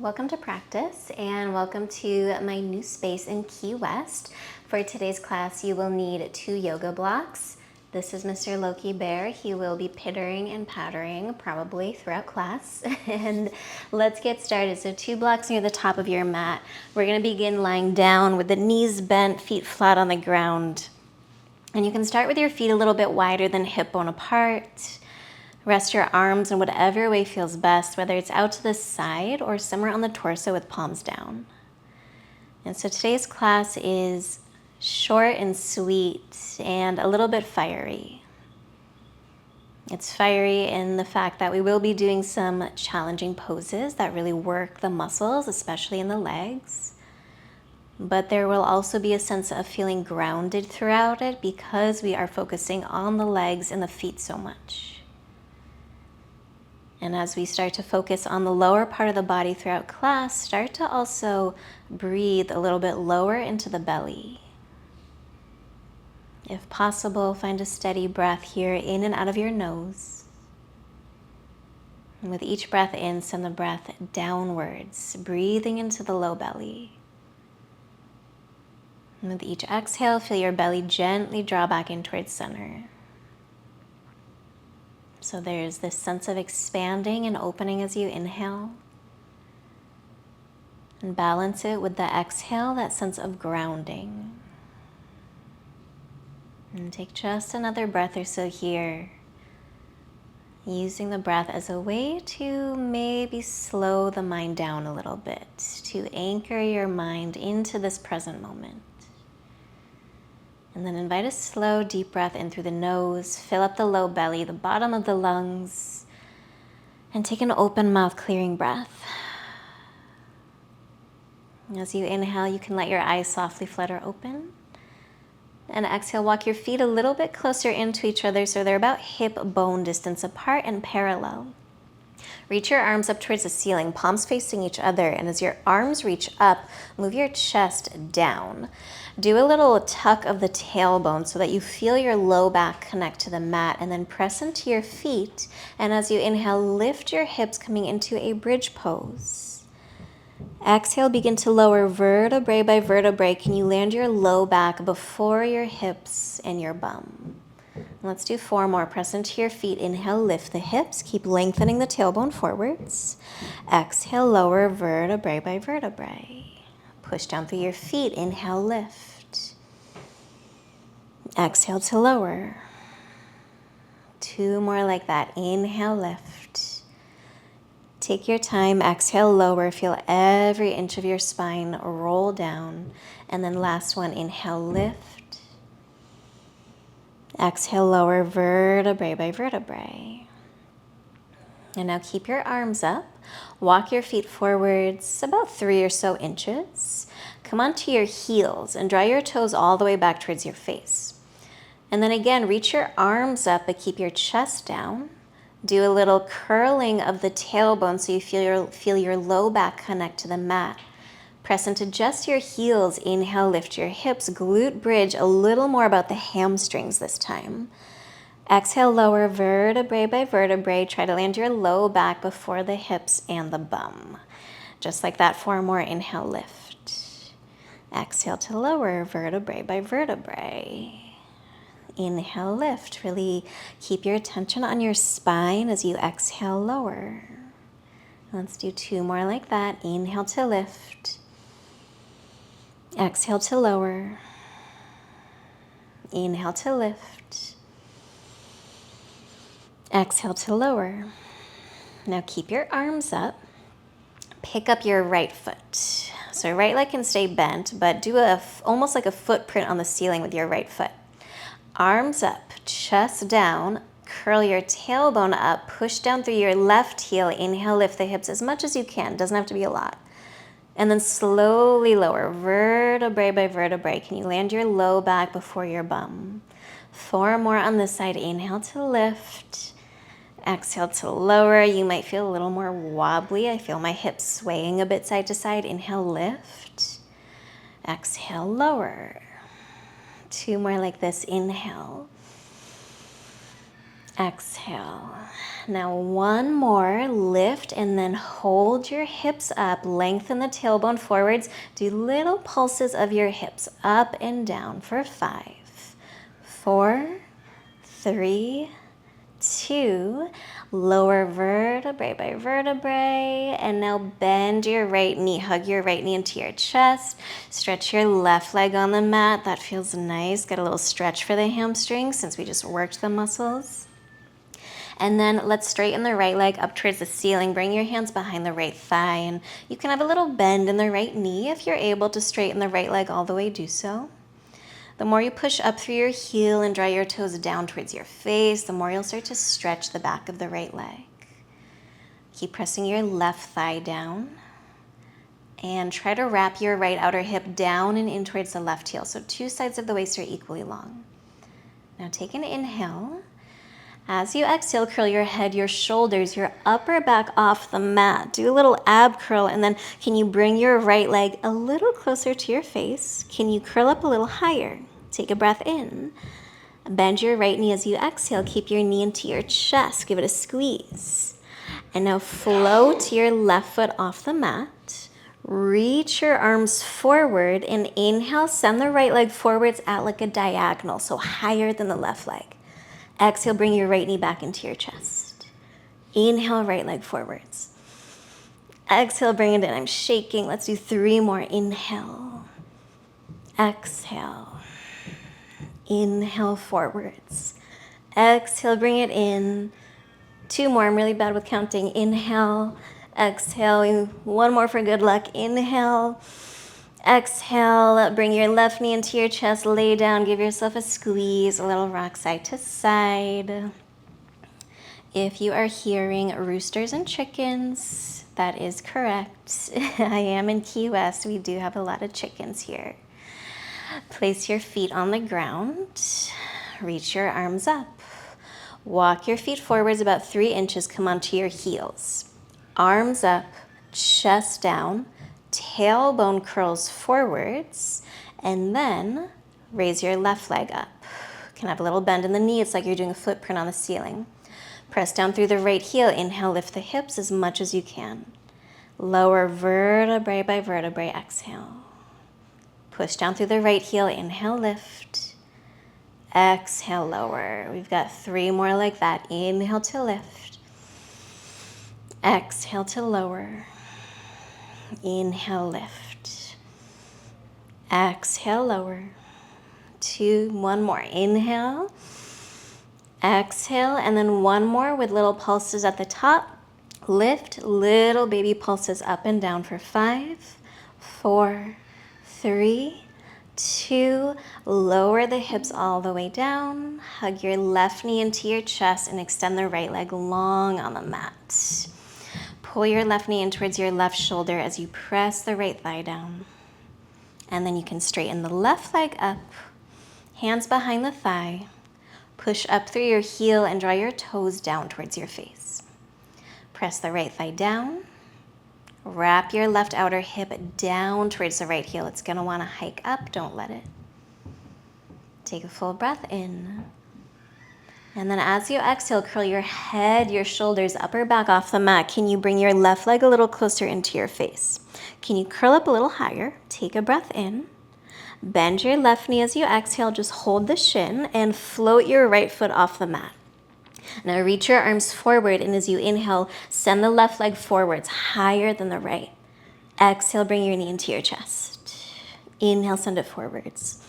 Welcome to practice and welcome to my new space in Key West. For today's class, you will need 2 yoga blocks. This is Mr. Loki Bear. He will be pittering and pattering probably throughout class. And let's get started. So 2 blocks near the top of your mat. We're going to begin lying down with the knees bent, feet flat on the ground. And you can start with your feet a little bit wider than hip bone apart. Rest your arms in whatever way feels best, whether it's out to the side or somewhere on the torso with palms down. And so today's class is short and sweet and a little bit fiery. It's fiery in the fact that we will be doing some challenging poses that really work the muscles, especially in the legs. But there will also be a sense of feeling grounded throughout it because we are focusing on the legs and the feet so much. And as we start to focus on the lower part of the body throughout class, start to also breathe a little bit lower into the belly. If possible, find a steady breath here in and out of your nose. And with each breath in, send the breath downwards, breathing into the low belly. And with each exhale, feel your belly gently draw back in towards center. So there's this sense of expanding and opening as you inhale. And balance it with the exhale, that sense of grounding. And take just another breath or so here. Using the breath as a way to maybe slow the mind down a little bit, to anchor your mind into this present moment. And then invite a slow, deep breath in through the nose. Fill up the low belly, the bottom of the lungs. And take an open mouth, clearing breath. As you inhale, you can let your eyes softly flutter open. And exhale, walk your feet a little bit closer into each other so they're about hip bone distance apart and parallel. Reach your arms up towards the ceiling, palms facing each other. And as your arms reach up, move your chest down. Do a little tuck of the tailbone so that you feel your low back connect to the mat, and then press into your feet. And as you inhale, lift your hips coming into a bridge pose. Exhale, begin to lower vertebrae by vertebrae. Can you land your low back before your hips and your bum? Let's do 4 more. Press into your feet. Inhale, lift the hips. Keep lengthening the tailbone forwards. Exhale, lower vertebrae by vertebrae. Push down through your feet. Inhale, lift. Exhale to lower. 2 more like that. Inhale, lift. Take your time. Exhale, lower. Feel every inch of your spine roll down. And then last one. Inhale, lift. Exhale, lower vertebrae by vertebrae. And now keep your arms up. Walk your feet forwards about 3 or so inches. Come onto your heels and draw your toes all the way back towards your face. And then again, reach your arms up but keep your chest down. Do a little curling of the tailbone so you feel your low back connect to the mat. Press into just your heels. Inhale, lift your hips, glute bridge, a little more about the hamstrings this time. Exhale, lower vertebrae by vertebrae. Try to land your low back before the hips and the bum. Just like that, 4 more. Inhale, lift. Exhale to lower vertebrae by vertebrae. Inhale, lift. Really keep your attention on your spine as you exhale, lower. Let's do 2 more like that. Inhale to lift. Exhale to lower. Inhale to lift. Exhale to lower. Now keep your arms up. Pick up your right foot. So right leg can stay bent, but do almost like a footprint on the ceiling with your right foot. Arms up, chest down. Curl your tailbone up. Push down through your left heel. Inhale, lift the hips as much as you can. Doesn't have to be a lot. And then slowly lower, vertebrae by vertebrae. Can you land your low back before your bum? 4 more on this side. Inhale to lift. Exhale to lower. You might feel a little more wobbly. I feel my hips swaying a bit side to side. Inhale, lift. Exhale, lower. 2 more like this. Inhale. Exhale. Now one more, lift and then hold your hips up, lengthen the tailbone forwards, do little pulses of your hips up and down for 5, 4, 3, 2, lower vertebrae by vertebrae, and now bend your right knee, hug your right knee into your chest, stretch your left leg on the mat, that feels nice, get a little stretch for the hamstrings since we just worked the muscles. And then let's straighten the right leg up towards the ceiling. Bring your hands behind the right thigh, and you can have a little bend in the right knee. If you're able to straighten the right leg all the way, do so. The more you push up through your heel and draw your toes down towards your face, the more you'll start to stretch the back of the right leg. Keep pressing your left thigh down, and try to wrap your right outer hip down and in towards the left heel. So 2 sides of the waist are equally long. Now take an inhale. As you exhale, curl your head, your shoulders, your upper back off the mat. Do a little ab curl, and then can you bring your right leg a little closer to your face? Can you curl up a little higher? Take a breath in. Bend your right knee as you exhale. Keep your knee into your chest. Give it a squeeze. And now float your left foot off the mat. Reach your arms forward, and inhale, send the right leg forwards at like a diagonal, so higher than the left leg. Exhale, bring your right knee back into your chest. Inhale, right leg forwards. Exhale, bring it in. I'm shaking. Let's do 3 more. Inhale. Exhale. Inhale, forwards. Exhale, bring it in. 2 more. I'm really bad with counting. Inhale. Exhale. 1 more for good luck. Inhale. Exhale, bring your left knee into your chest, lay down, give yourself a squeeze, a little rock side to side. If you are hearing roosters and chickens, that is correct. I am in Key West. We do have a lot of chickens here. Place your feet on the ground. Reach your arms up. Walk your feet forwards about 3 inches. Come onto your heels. Arms up, chest down. Tailbone curls forwards, and then raise your left leg up. You can have a little bend in the knee. It's like you're doing a footprint on the ceiling. Press down through the right heel. Inhale, lift the hips as much as you can. Lower vertebrae by vertebrae. Exhale. Push down through the right heel. Inhale, lift. Exhale, lower. We've got 3 more like that. Inhale to lift. Exhale to lower. Inhale, lift. Exhale, lower. 2, 1 more. Inhale. Exhale, and then 1 more with little pulses at the top. Lift, little baby pulses up and down for 5, 4, 3, 2. Lower the hips all the way down. Hug your left knee into your chest and extend the right leg long on the mat. Pull your left knee in towards your left shoulder as you press the right thigh down. And then you can straighten the left leg up, hands behind the thigh. Push up through your heel and draw your toes down towards your face. Press the right thigh down. Wrap your left outer hip down towards the right heel. It's going to want to hike up. Don't let it. Take a full breath in. And then as you exhale, curl your head, your shoulders, upper back off the mat. Can you bring your left leg a little closer into your face? Can you curl up a little higher? Take a breath in. Bend your left knee as you exhale. Just hold the shin and float your right foot off the mat. Now reach your arms forward, and as you inhale, send the left leg forwards, higher than the right. Exhale, bring your knee into your chest. Inhale, send it forwards.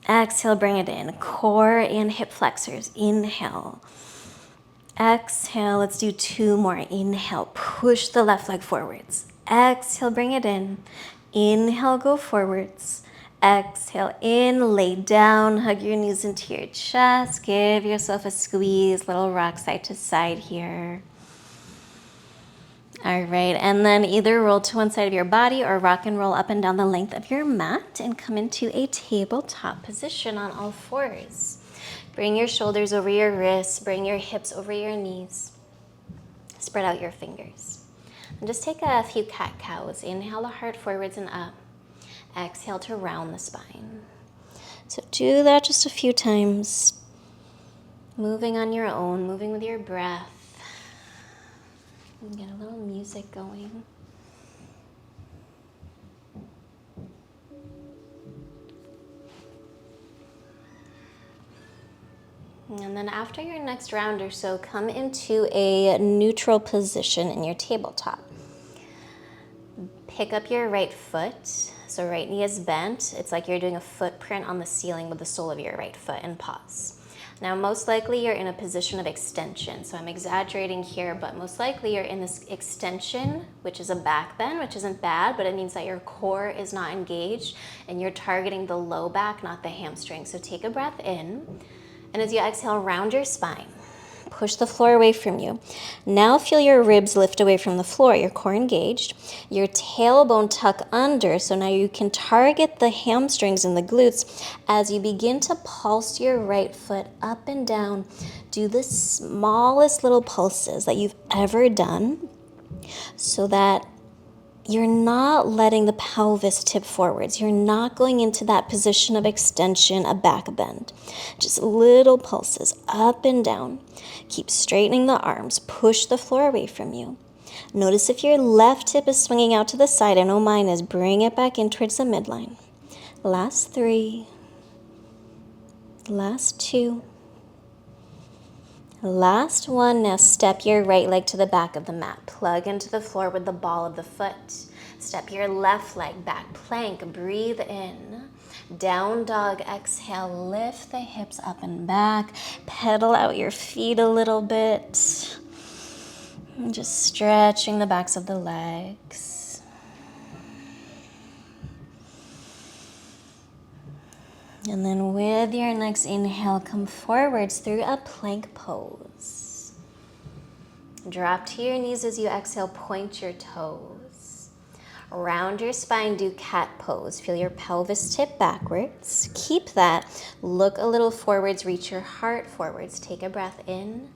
Exhale, bring it in. Core and hip flexors. Inhale. Exhale. Let's do 2 more. Inhale. Push the left leg forwards. Exhale, bring it in. Inhale, go forwards. Exhale, in, lay down, hug your knees into your chest. Give yourself a squeeze, little rock side to side here. All right, and then either roll to one side of your body or rock and roll up and down the length of your mat and come into a tabletop position on all 4s. Bring your shoulders over your wrists, bring your hips over your knees. Spread out your fingers. And just take a few cat-cows. Inhale the heart forwards and up. Exhale to round the spine. So do that just a few times. Moving on your own, moving with your breath. Get a little music going. And then after your next round or so, come into a neutral position in your tabletop. Pick up your right foot. So right knee is bent. It's like you're doing a footprint on the ceiling with the sole of your right foot, and pause. Now, most likely you're in a position of extension. So I'm exaggerating here, but most likely you're in this extension, which is a back bend, which isn't bad, but it means that your core is not engaged and you're targeting the low back, not the hamstring. So take a breath in. And as you exhale, round your spine. Push the floor away from you. Now feel your ribs lift away from the floor, your core engaged. Your tailbone tuck under, so now you can target the hamstrings and the glutes as you begin to pulse your right foot up and down. Do the smallest little pulses that you've ever done so that you're not letting the pelvis tip forwards. You're not going into that position of extension, a back bend. Just little pulses up and down. Keep straightening the arms. Push the floor away from you. Notice if your left hip is swinging out to the side. I know mine is. Bring it back in towards the midline. Last 3. Last 2. Last 1. Now step your right leg to the back of the mat. Plug into the floor with the ball of the foot. Step your left leg back. Plank. Breathe in. Down dog. Exhale. Lift the hips up and back. Pedal out your feet a little bit. And just stretching the backs of the legs. And then with your next inhale, come forwards through a plank pose. Drop to your knees as you exhale, point your toes. Round your spine, do cat pose. Feel your pelvis tip backwards. Keep that. Look a little forwards, reach your heart forwards. Take a breath in.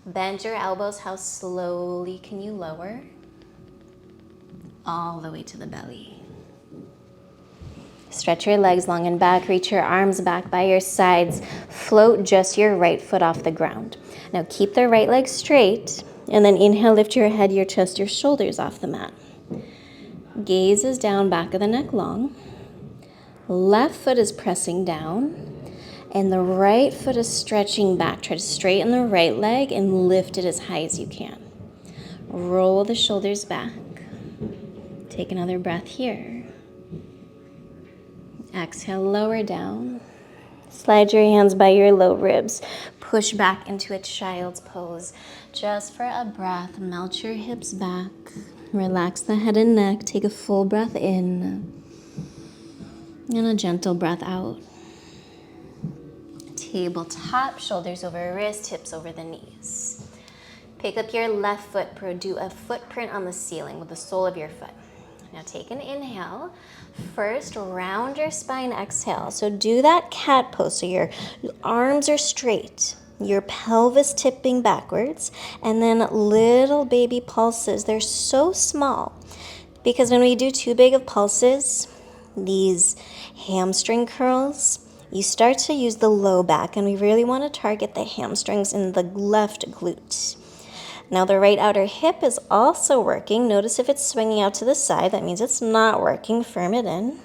Bend your elbows. How slowly can you lower? All the way to the belly. Stretch your legs long and back. Reach your arms back by your sides. Float just your right foot off the ground. Now keep the right leg straight. And then inhale, lift your head, your chest, your shoulders off the mat. Gaze is down, back of the neck long. Left foot is pressing down. And the right foot is stretching back. Try to straighten the right leg and lift it as high as you can. Roll the shoulders back. Take another breath here. Exhale, lower down. Slide your hands by your low ribs. Push back into a child's pose. Just for a breath, melt your hips back. Relax the head and neck. Take a full breath in. And a gentle breath out. Tabletop, shoulders over wrist, hips over the knees. Pick up your left foot, do a footprint on the ceiling with the sole of your foot. Now take an inhale. First, round your spine, exhale. So do that cat pose, so your arms are straight, your pelvis tipping backwards, and then little baby pulses. They're so small because when we do too big of pulses, these hamstring curls, you start to use the low back, and we really want to target the hamstrings in the left glute. Now the right outer hip is also working. Notice if it's swinging out to the side, that means it's not working. Firm it in.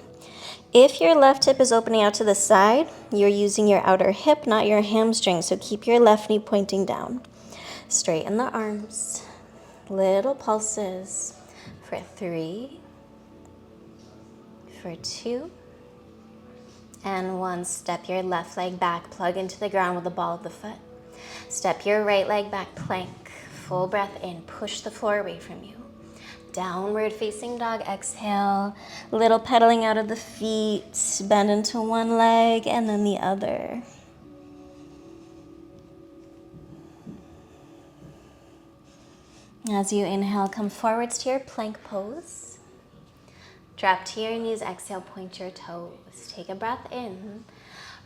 If your left hip is opening out to the side, you're using your outer hip, not your hamstring. So keep your left knee pointing down. Straighten the arms. Little pulses for 3, for 2, and 1. Step your left leg back. Plug into the ground with the ball of the foot. Step your right leg back, plank. Full breath in, push the floor away from you. Downward facing dog, exhale. Little pedaling out of the feet, bend into one leg and then the other. As you inhale, come forwards to your plank pose. Drop to your knees, exhale, point your toes. Take a breath in.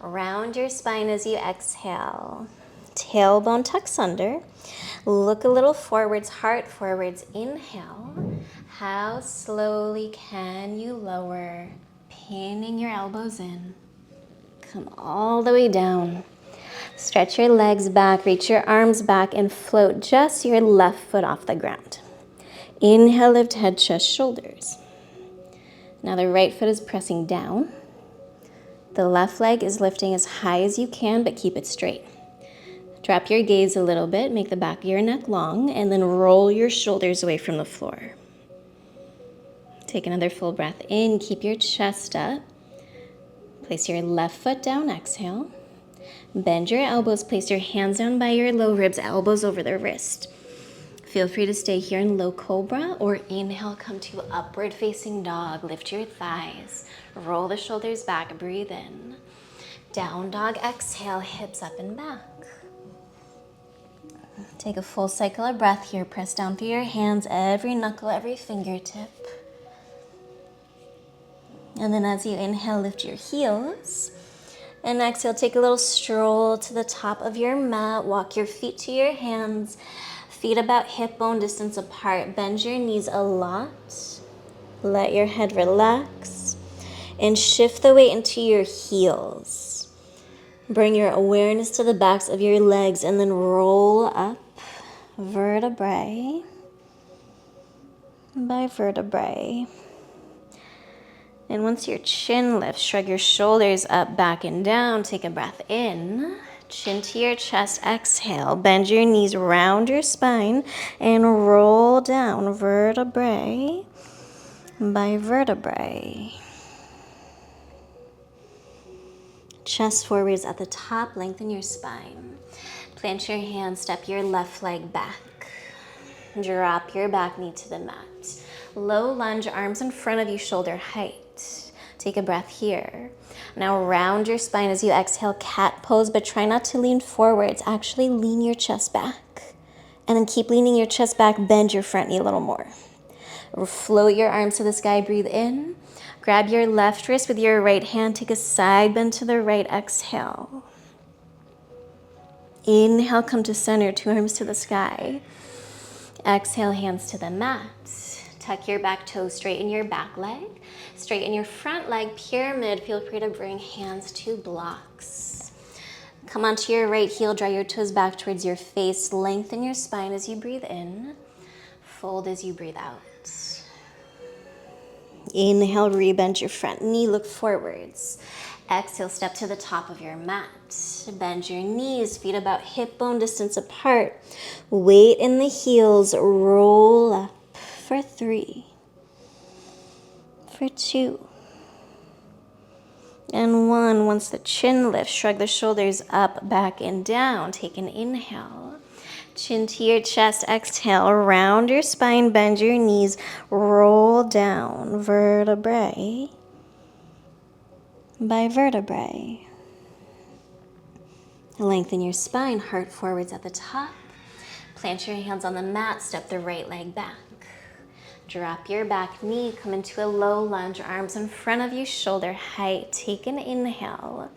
Round your spine as you exhale. Tailbone tucks under. Look a little forwards, heart forwards. Inhale. How slowly can you lower? Pinning your elbows in. Come all the way down. Stretch your legs back, reach your arms back, and float just your left foot off the ground. Inhale, lift head, chest, shoulders. Now the right foot is pressing down. The left leg is lifting as high as you can, but keep it straight. Drop your gaze a little bit, make the back of your neck long, and then roll your shoulders away from the floor. Take another full breath in, keep your chest up. Place your left foot down, exhale. Bend your elbows, place your hands down by your low ribs, elbows over the wrist. Feel free to stay here in low cobra or inhale, come to upward facing dog. Lift your thighs, roll the shoulders back, breathe in. Down dog, exhale, hips up and back. Take a full cycle of breath here. Press down through your hands, every knuckle, every fingertip. And then as you inhale, lift your heels. And exhale, take a little stroll to the top of your mat. Walk your feet to your hands. Feet about hip bone distance apart. Bend your knees a lot. Let your head relax. And shift the weight into your heels. Bring your awareness to the backs of your legs and then roll up vertebrae by vertebrae. And once your chin lifts, shrug your shoulders up, back, and down. Take a breath in. Chin to your chest, exhale. Bend your knees, round your spine, and roll down vertebrae by vertebrae. Chest forwards at the top, lengthen your spine. Plant your hands, step your left leg back. Drop your back knee to the mat. Low lunge, arms in front of you, shoulder height. Take a breath here. Now round your spine as you exhale, cat pose, but try not to lean forwards. Actually lean your chest back. And then keep leaning your chest back, bend your front knee a little more. Float your arms to the sky, breathe in. Grab your left wrist with your right hand, take a side bend to the right, exhale. Inhale, come to center, two arms to the sky. Exhale, hands to the mat. Tuck your back toes, straighten your back leg. Straighten your front leg, pyramid. Feel free to bring hands to blocks. Come onto your right heel, draw your toes back towards your face. Lengthen your spine as you breathe in. Fold as you breathe out. Inhale, rebend your front knee, look forwards. Exhale, step to the top of your mat. Bend your knees, feet about hip bone distance apart. Weight in the heels, roll up for 3, for 2, and 1. Once the chin lifts, shrug the shoulders up, back, and down. Take an inhale. Chin to your chest, exhale. Round your spine, bend your knees, roll down vertebrae by vertebrae. Lengthen your spine, heart forwards at the top. Plant your hands on the mat, step the right leg back. Drop your back knee, come into a low lunge, arms in front of you, shoulder height. Take an inhale.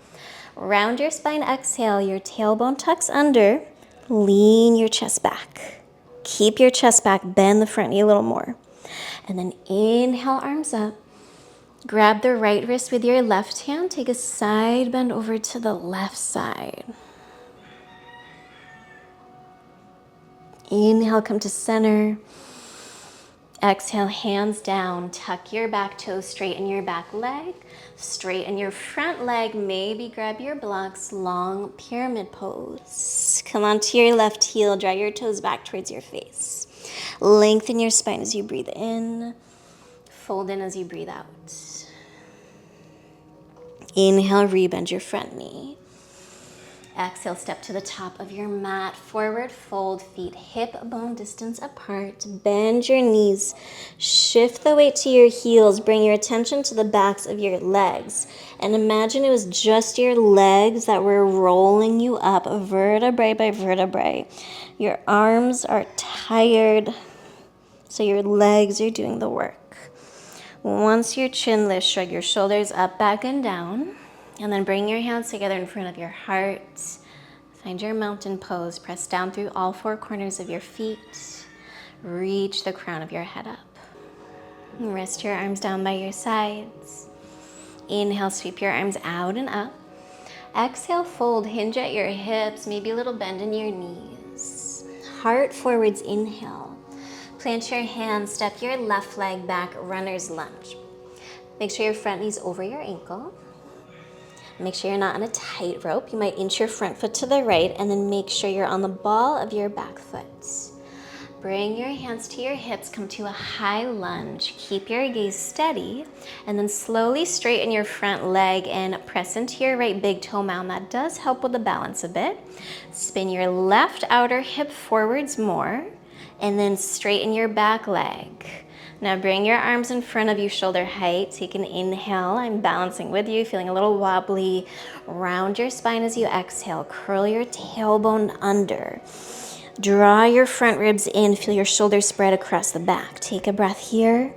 Round your spine, exhale, your tailbone tucks under. Lean your chest back. Keep your chest back, bend the front knee a little more. And then inhale, arms up. Grab the right wrist with your left hand, take a side bend over to the left side. Inhale, come to center. Exhale, hands down, tuck your back toes, straighten your back leg, straighten your front leg, maybe grab your blocks, long pyramid pose. Come onto your left heel, draw your toes back towards your face. Lengthen your spine as you breathe in, fold in as you breathe out. Inhale, rebend your front knee. Exhale, step to the top of your mat, forward fold, feet hip bone distance apart. Bend your knees, shift the weight to your heels, bring your attention to the backs of your legs. And imagine it was just your legs that were rolling you up vertebrae by vertebrae. Your arms are tired, so your legs are doing the work. Once your chin lifts, shrug your shoulders up, back, and down. And then bring your hands together in front of your heart. Find your mountain pose. Press down through all 4 corners of your feet. Reach the crown of your head up. And rest your arms down by your sides. Inhale, sweep your arms out and up. Exhale, fold, hinge at your hips, maybe a little bend in your knees. Heart forwards, inhale. Plant your hands, step your left leg back, runner's lunge. Make sure your front knee's over your ankle. Make sure you're not on a tight rope. You might inch your front foot to the right, and then make sure you're on the ball of your back foot. Bring your hands to your hips, come to a high lunge. Keep your gaze steady, and then slowly straighten your front leg and press into your right big toe mound. That does help with the balance a bit. Spin your left outer hip forwards more, and then straighten your back leg. Now bring your arms in front of you, shoulder height. Take an inhale. I'm balancing with you, feeling a little wobbly. Round your spine as you exhale. Curl your tailbone under. Draw your front ribs in. Feel your shoulders spread across the back. Take a breath here.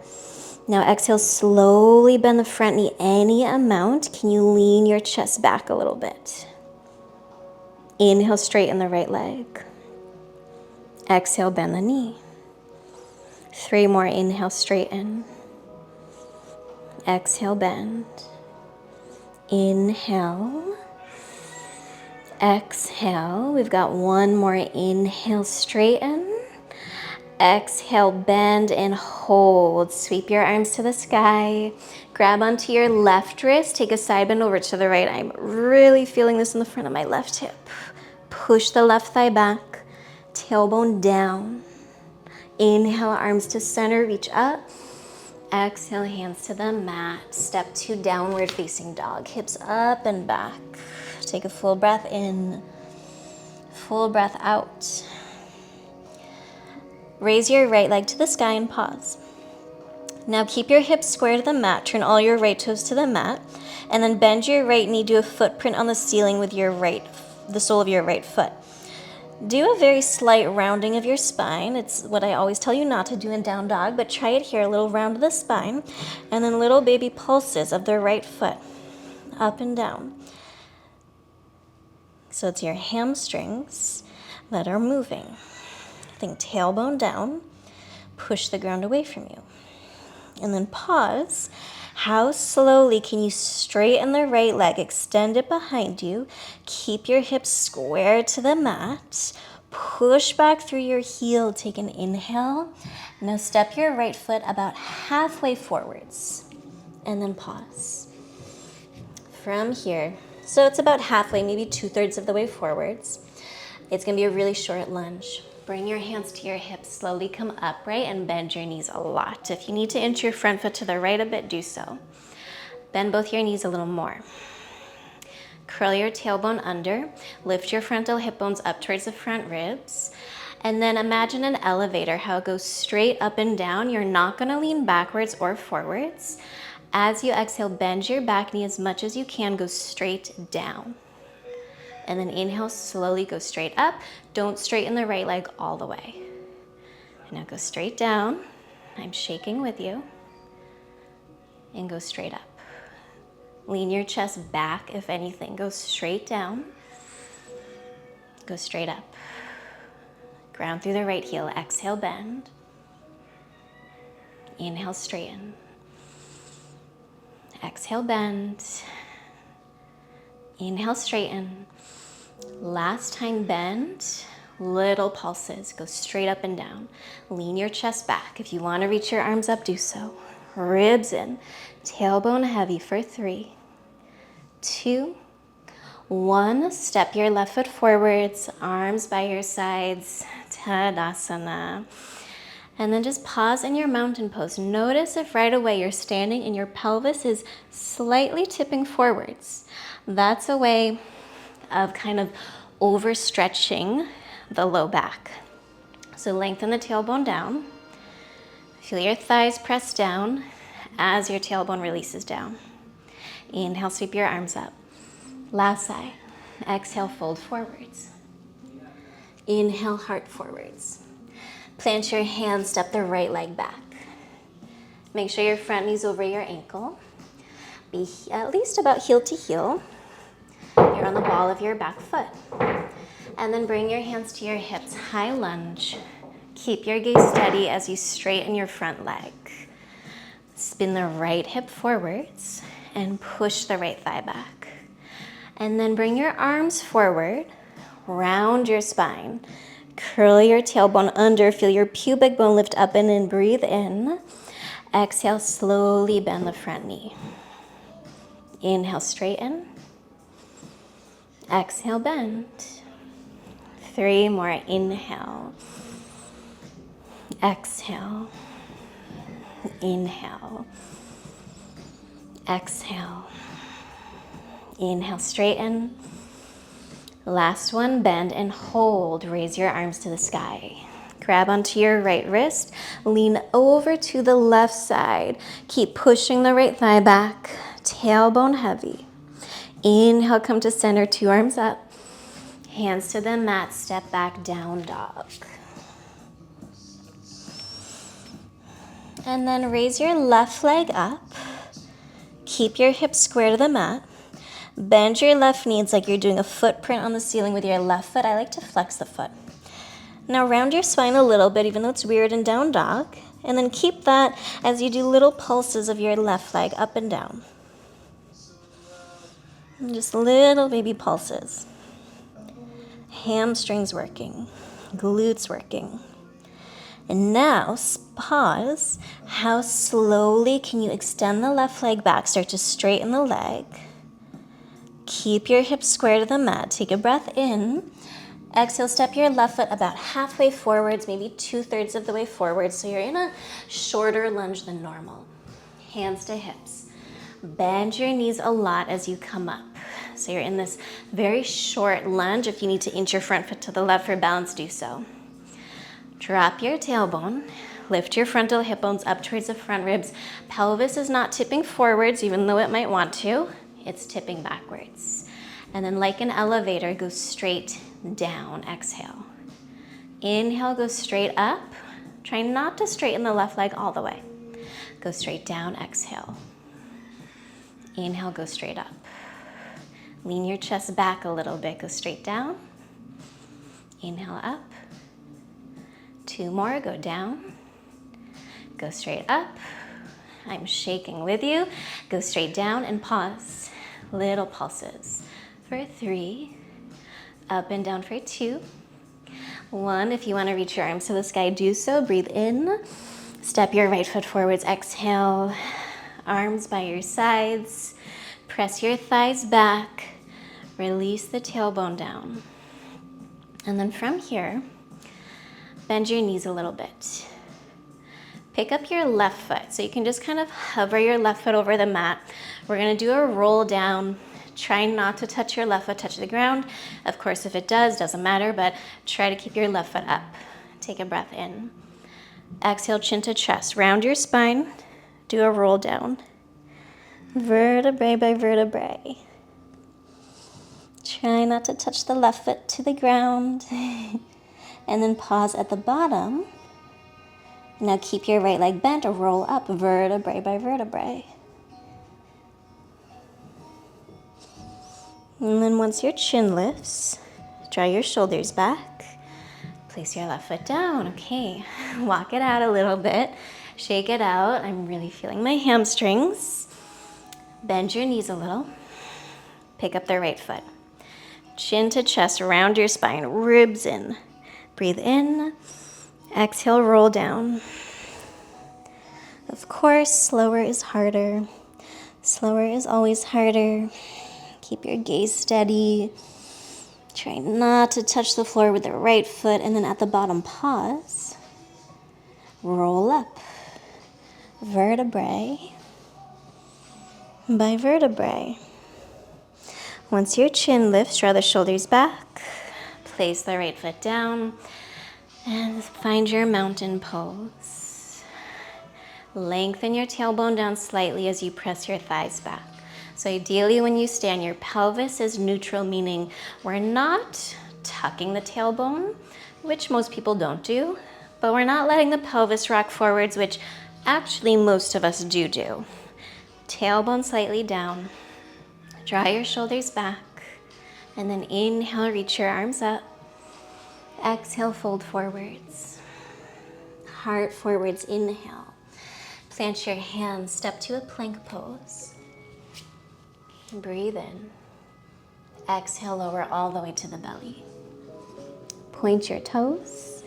Now exhale, slowly bend the front knee any amount. Can you lean your chest back a little bit? Inhale, straighten the right leg. Exhale, bend the knee. 3 more, inhale, straighten. Exhale, bend. Inhale. Exhale. We've got 1 more, inhale, straighten. Exhale, bend and hold. Sweep your arms to the sky. Grab onto your left wrist. Take a side bend over to the right. I'm really feeling this in the front of my left hip. Push the left thigh back. Tailbone down. Inhale, arms to center, reach up. Exhale, hands to the mat. Step to downward facing dog. Hips up and back. Take a full breath in, full breath out. Raise your right leg to the sky and pause. Now keep your hips square to the mat. Turn all your right toes to the mat. And then bend your right knee. Do a footprint on the ceiling with the sole of your right foot. Do a very slight rounding of your spine. It's what I always tell you not to do in down dog, but try it here. A little round of the spine, and then little baby pulses of the right foot, up and down. So it's your hamstrings that are moving. Think tailbone down, push the ground away from you. And then pause. How slowly can you straighten the right leg, extend it behind you, keep your hips square to the mat, push back through your heel, take an inhale. Now step your right foot about halfway forwards, and then pause. From here, so it's about halfway, maybe 2/3 of the way forwards. It's gonna be a really short lunge. Bring your hands to your hips, slowly come upright and bend your knees a lot. If you need to inch your front foot to the right a bit, do so. Bend both your knees a little more. Curl your tailbone under, lift your frontal hip bones up towards the front ribs, and then imagine an elevator, how it goes straight up and down. You're not gonna lean backwards or forwards. As you exhale, bend your back knee as much as you can, go straight down. And then inhale, slowly go straight up. Don't straighten the right leg all the way. And now go straight down. I'm shaking with you. And go straight up. Lean your chest back, if anything. Go straight down. Go straight up. Ground through the right heel. Exhale, bend. Inhale, straighten. Exhale, bend. Inhale, straighten. Last time, bend. Little pulses. Go straight up and down. Lean your chest back. If you want to reach your arms up, do so. Ribs in. Tailbone heavy for 3, 2, 1. Step your left foot forwards. Arms by your sides. Tadasana. And then just pause in your mountain pose. Notice if right away you're standing and your pelvis is slightly tipping forwards. That's a way of kind of overstretching the low back. So lengthen the tailbone down. Feel your thighs press down as your tailbone releases down. Inhale, sweep your arms up. Last side. Exhale, fold forwards. Inhale, heart forwards. Plant your hands, step the right leg back. Make sure your front knee's over your ankle. Be at least about heel to heel. You're on the ball of your back foot. And then bring your hands to your hips, high lunge. Keep your gaze steady as you straighten your front leg. Spin the right hip forwards and push the right thigh back. And then bring your arms forward, round your spine. Curl your tailbone under, feel your pubic bone lift up and in, breathe in. Exhale, slowly bend the front knee. Inhale, straighten. Exhale, bend. 3 more, inhale. Exhale. Inhale. Exhale. Inhale, straighten. Last one, bend and hold. Raise your arms to the sky. Grab onto your right wrist. Lean over to the left side. Keep pushing the right thigh back. Tailbone heavy. Inhale, come to center, 2 arms up. Hands to the mat, step back, down dog. And then raise your left leg up. Keep your hips square to the mat. Bend your left knee. It's like you're doing a footprint on the ceiling with your left foot. I like to flex the foot. Now round your spine a little bit, even though it's weird in down dog. And then keep that as you do little pulses of your left leg up and down. And just little baby pulses. Hamstrings working, glutes working. And now pause. How slowly can you extend the left leg back? Start to straighten the leg. Keep your hips square to the mat. Take a breath in. Exhale, step your left foot about halfway forwards, maybe 2/3 of the way forward. So you're in a shorter lunge than normal. Hands to hips. Bend your knees a lot as you come up. So you're in this very short lunge. If you need to inch your front foot to the left for balance, do so. Drop your tailbone. Lift your frontal hip bones up towards the front ribs. Pelvis is not tipping forwards, even though it might want to. It's tipping backwards. And then like an elevator, go straight down. Exhale. Inhale, go straight up. Try not to straighten the left leg all the way. Go straight down. Exhale. Inhale, go straight up. Lean your chest back a little bit. Go straight down. Inhale, up. 2 more, go down. Go straight up. I'm shaking with you. Go straight down and pause. Little pulses for 3. Up and down for 2. 1, if you want to reach your arms to the sky, do so. Breathe in. Step your right foot forwards. Exhale. Arms by your sides. Press your thighs back. Release the tailbone down. And then from here, bend your knees a little bit. Pick up your left foot. So you can just kind of hover your left foot over the mat. We're gonna do a roll down. Try not to touch your left foot, touch the ground. Of course, if it does, doesn't matter, but try to keep your left foot up. Take a breath in. Exhale, chin to chest. Round your spine. Do a roll down. Vertebrae by vertebrae. Try not to touch the left foot to the ground. And then pause at the bottom. Now keep your right leg bent or roll up vertebrae by vertebrae. And then once your chin lifts, draw your shoulders back. Place your left foot down. Okay, walk it out a little bit. Shake it out. I'm really feeling my hamstrings. Bend your knees a little. Pick up the right foot. Chin to chest, round your spine, ribs in. Breathe in. Exhale, roll down. Of course, slower is harder. Slower is always harder. Keep your gaze steady. Try not to touch the floor with the right foot, and then at the bottom, pause. Roll up. Vertebrae by vertebrae. Once your chin lifts, draw the shoulders back. Place the right foot down and find your mountain pose. Lengthen your tailbone down slightly as you press your thighs back. So ideally when you stand, your pelvis is neutral, meaning we're not tucking the tailbone, which most people don't do, but we're not letting the pelvis rock forwards, which actually most of us do. Tailbone slightly down. Draw your shoulders back. And then inhale, reach your arms up. Exhale, fold forwards. Heart forwards, inhale. Plant your hands, step to a plank pose. Breathe in. Exhale, lower all the way to the belly. Point your toes,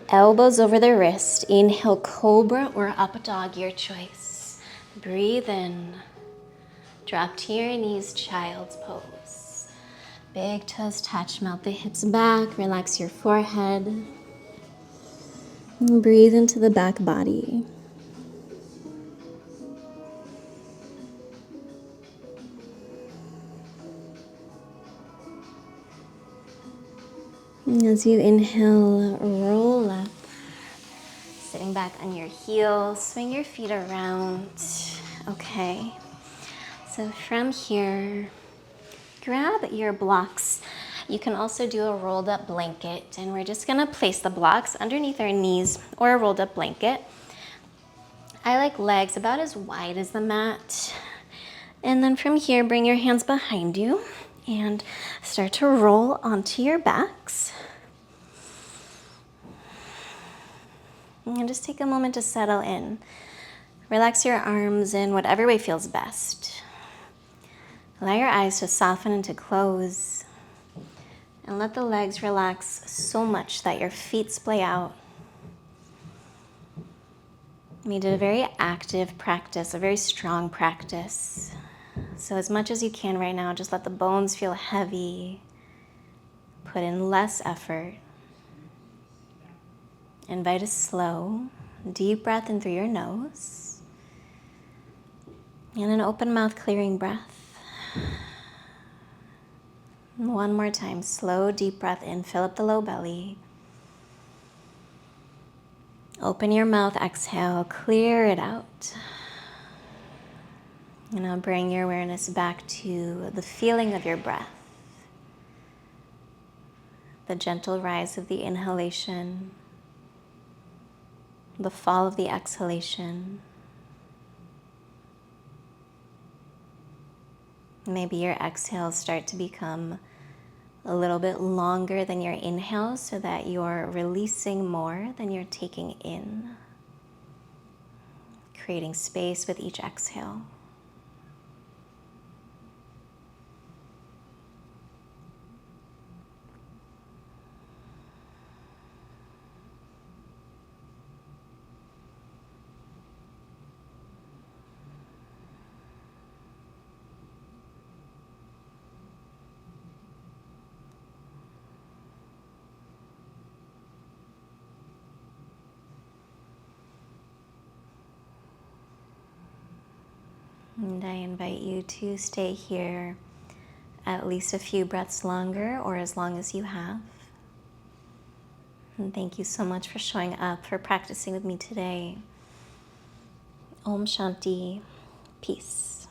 elbows over the wrist. Inhale, cobra or up dog, your choice. Breathe in. Drop to your knees, child's pose. Big toes touch, melt the hips back, relax your forehead. And breathe into the back body. And as you inhale, roll up. Sitting back on your heels, swing your feet around. Okay. So from here, grab your blocks. You can also do a rolled up blanket, and we're just gonna place the blocks underneath our knees or a rolled up blanket. I like legs about as wide as the mat. And then from here, bring your hands behind you and start to roll onto your backs. And just take a moment to settle in. Relax your arms in whatever way feels best. Allow your eyes to soften and to close. And let the legs relax so much that your feet splay out. We did a very active practice, a very strong practice. So as much as you can right now, just let the bones feel heavy. Put in less effort. Invite a slow, deep breath in through your nose. And an open mouth clearing breath. And one more time, slow, deep breath in, fill up the low belly. Open your mouth, exhale, clear it out. And now bring your awareness back to the feeling of your breath. The gentle rise of the inhalation. The fall of the exhalation. Maybe your exhales start to become a little bit longer than your inhales so that you're releasing more than you're taking in. Creating space with each exhale. And I invite you to stay here at least a few breaths longer or as long as you have. And thank you so much for showing up, for practicing with me today. Om Shanti. Peace.